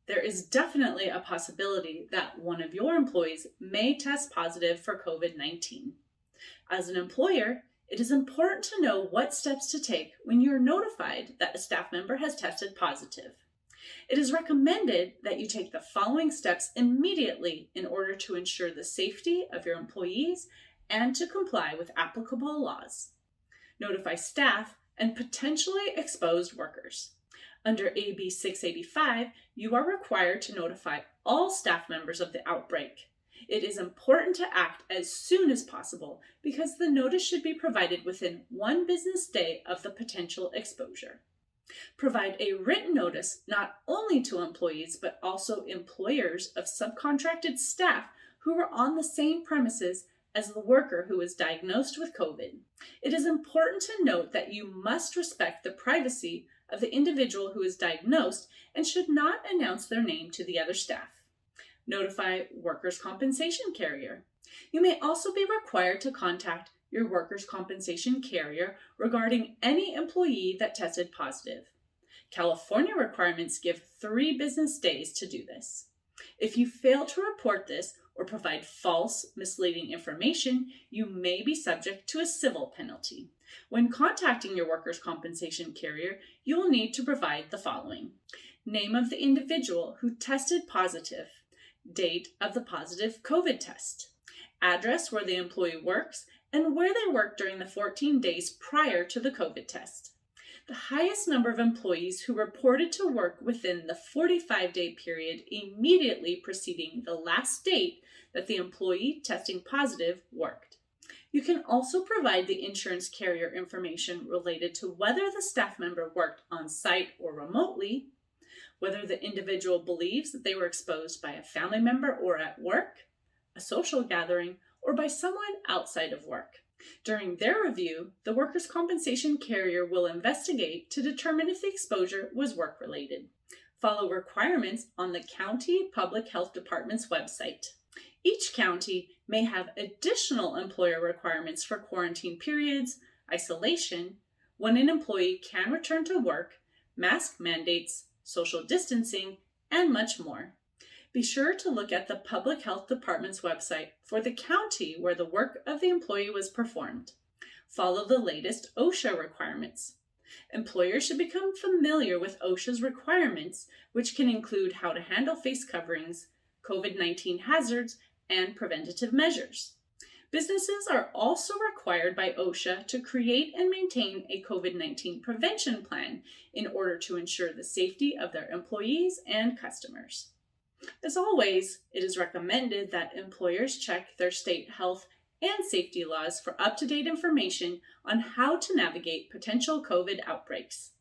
There is definitely a possibility that one of your employees may test positive for COVID-19. As an employer, it is important to know what steps to take when you're notified that a staff member has tested positive. It is recommended that you take the following steps immediately in order to ensure the safety of your employees and to comply with applicable laws. Notify staff and potentially exposed workers. Under AB 685, you are required to notify all staff members of the outbreak. It is important to act as soon as possible because the notice should be provided within 1 business day of the potential exposure. Provide a written notice not only to employees but also employers of subcontracted staff who are on the same premises as the worker who is diagnosed with COVID. It is important to note that you must respect the privacy of the individual who is diagnosed and should not announce their name to the other staff. Notify workers' compensation carrier. You may also be required to contact your workers' compensation carrier regarding any employee that tested positive. California requirements give 3 business days to do this. If you fail to report this or provide false, misleading information, you may be subject to a civil penalty. When contacting your workers' compensation carrier, you will need to provide the following: name of the individual who tested positive, date of the positive COVID test, address where the employee works, and where they worked during the 14 days prior to the COVID test. The highest number of employees who reported to work within the 45-day period immediately preceding the last date that the employee testing positive worked. You can also provide the insurance carrier information related to whether the staff member worked on site or remotely, whether the individual believes that they were exposed by a family member or at work, a social gathering, or by someone outside of work. During their review, the workers' compensation carrier will investigate to determine if the exposure was work-related. Follow requirements on the county public health department's website. Each county may have additional employer requirements for quarantine periods, isolation, when an employee can return to work, mask mandates, social distancing, and much more. Be sure to look at the Public Health Department's website for the county where the work of the employee was performed. Follow the latest OSHA requirements. Employers should become familiar with OSHA's requirements, which can include how to handle face coverings, COVID-19 hazards, and preventative measures. Businesses are also required by OSHA to create and maintain a COVID-19 prevention plan in order to ensure the safety of their employees and customers. As always, it is recommended that employers check their state health and safety laws for up-to-date information on how to navigate potential COVID outbreaks.